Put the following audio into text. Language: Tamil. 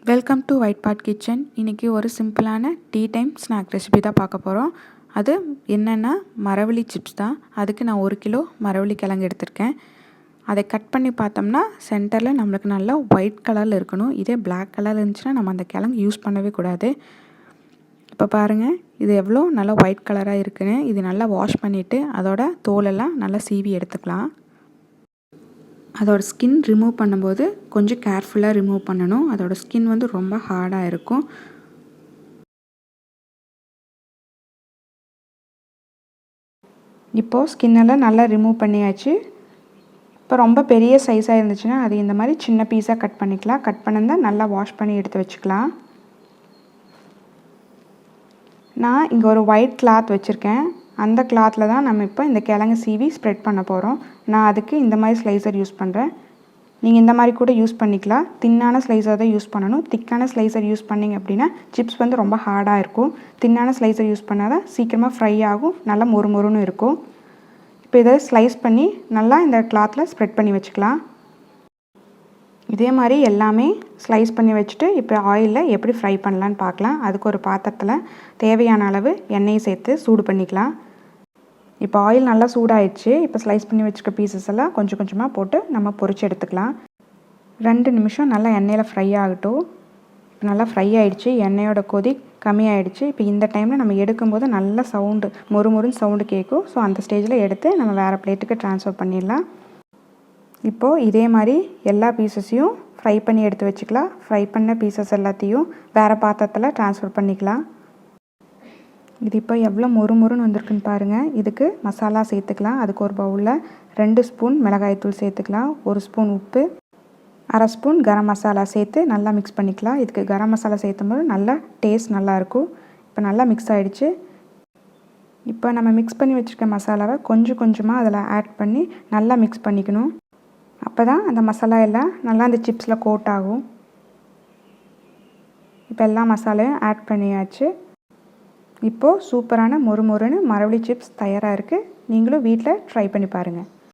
Welcome to white pot kitchen. இன்றைக்கி ஒரு சிம்பிளான டீ டைம் ஸ்நாக் ரெசிபி தான் பார்க்க போகிறோம். அது என்னென்னா மரவள்ளி சிப்ஸ் தான். அதுக்கு நான் 1 கிலோ மரவள்ளி கிழங்கு எடுத்திருக்கேன். அதை கட் பண்ணி பார்த்தோம்னா சென்டரில் நம்மளுக்கு நல்லா ஒயிட் கலரில் இருக்கணும். இதே பிளாக் கலரில் இருந்துச்சுன்னா நம்ம அந்த கிழங்கு யூஸ் பண்ணவே கூடாது. இப்போ பாருங்கள், இது எவ்வளோ நல்லா ஒயிட் கலராக இருக்குன்னு. இது நல்லா வாஷ் பண்ணிவிட்டு அதோட தோலெல்லாம் நல்லா சீவி எடுத்துக்கலாம். அதோட ஸ்கின் ரிமூவ் பண்ணும்போது கொஞ்சம் கேர்ஃபுல்லாக ரிமூவ் பண்ணணும். அதோட ஸ்கின் வந்து ரொம்ப ஹார்டாக இருக்கும். இப்போது ஸ்கின்னெல்லாம் நல்லா ரிமூவ் பண்ணியாச்சு. இப்போ ரொம்ப பெரிய சைஸாக இருந்துச்சுன்னா அது இந்த மாதிரி சின்ன பீஸாக கட் பண்ணிக்கலாம். கட் பண்ணிருந்தால் நல்லா வாஷ் பண்ணி எடுத்து வச்சுக்கலாம். நான் இங்கே ஒரு ஒயிட் கிளாத் வச்சுருக்கேன். அந்த கிளாத்தில் தான் நம்ம இப்போ இந்த கிழங்கு சீவி ஸ்ப்ரெட் பண்ண போகிறோம். நான் அதுக்கு இந்த மாதிரி ஸ்லைசர் யூஸ் பண்ணுறேன். நீங்கள் இந்த மாதிரி கூட யூஸ் பண்ணிக்கலாம். தின்னான ஸ்லைசர் தான் யூஸ் பண்ணணும். திக்கான ஸ்லைசர் யூஸ் பண்ணிங்க அப்படின்னா சிப்ஸ் வந்து ரொம்ப ஹார்டாக இருக்கும். தின்னான ஸ்லைசர் யூஸ் பண்ணால் தான் சீக்கிரமாக ஃப்ரை ஆகும், நல்லா மொறுமொறுன்னு இருக்கும். இப்போ இதை ஸ்லைஸ் பண்ணி நல்லா இந்த கிளாத்தில் ஸ்ப்ரெட் பண்ணி வச்சுக்கலாம். இதே மாதிரி எல்லாமே ஸ்லைஸ் பண்ணி வச்சுட்டு இப்போ ஆயிலில் எப்படி ஃப்ரை பண்ணலான்னு பார்க்கலாம். அதுக்கு ஒரு பாத்திரத்தில் தேவையான அளவு எண்ணெயை சேர்த்து சூடு பண்ணிக்கலாம். இப்போ ஆயில் நல்லா சூடாயிடுச்சு. இப்போ ஸ்லைஸ் பண்ணி வச்சுருக்க பீசஸ் எல்லாம் கொஞ்சம் கொஞ்சமாக போட்டு நம்ம பொரிச்சு எடுத்துக்கலாம். 2 நிமிஷம் நல்லா எண்ணெயில் ஃப்ரை ஆகட்டும். இப்போ நல்லா ஃப்ரை ஆகிடுச்சு. எண்ணெயோட கொதி கம்மியாயிடுச்சு. இப்போ இந்த டைமில் நம்ம எடுக்கும்போது நல்லா சவுண்டு மொறுமொறுன்னு சவுண்டு கேட்கும். ஸோ அந்த ஸ்டேஜில் எடுத்து நம்ம வேறு பிளேட்டுக்கு ட்ரான்ஸ்ஃபர் பண்ணிடலாம். இப்போது இதே மாதிரி எல்லா பீசஸையும் ஃப்ரை பண்ணி எடுத்து வச்சுக்கலாம். ஃப்ரை பண்ண பீசஸ் எல்லாத்தையும் வேறு பாத்திரத்தில் ட்ரான்ஸ்ஃபர் பண்ணிக்கலாம். இது இப்போ எவ்வளோ மொறுமொறுன்னு வந்திருக்குன்னு பாருங்கள். இதுக்கு மசாலா சேர்த்துக்கலாம். அதுக்கு ஒரு பவுலில் 2 ஸ்பூன் மிளகாய்த்தூள் சேர்த்துக்கலாம். 1 ஸ்பூன் உப்பு, 1/2 ஸ்பூன் கரம் மசாலா சேர்த்து நல்லா மிக்ஸ் பண்ணிக்கலாம். இதுக்கு கரம் மசாலா சேர்த்தும்போது நல்லா டேஸ்ட் நல்லாயிருக்கும். இப்போ நல்லா மிக்ஸ் ஆகிடுச்சு. இப்போ நம்ம மிக்ஸ் பண்ணி வச்சுருக்க மசாலாவை கொஞ்சம் கொஞ்சமாக அதில் ஆட் பண்ணி நல்லா மிக்ஸ் பண்ணிக்கணும். அப்போ தான் அந்த மசாலா எல்லாம் நல்லா அந்த சிப்ஸில் கோட் ஆகும். இப்போ எல்லா மசாலையும் ஆட் பண்ணியாச்சு. இப்போது சூப்பரான மொறுமொறுன்னு மரவள்ளி சிப்ஸ் தயாராக இருக்குது. நீங்களும் வீட்டில் ட்ரை பண்ணி பாருங்கள்.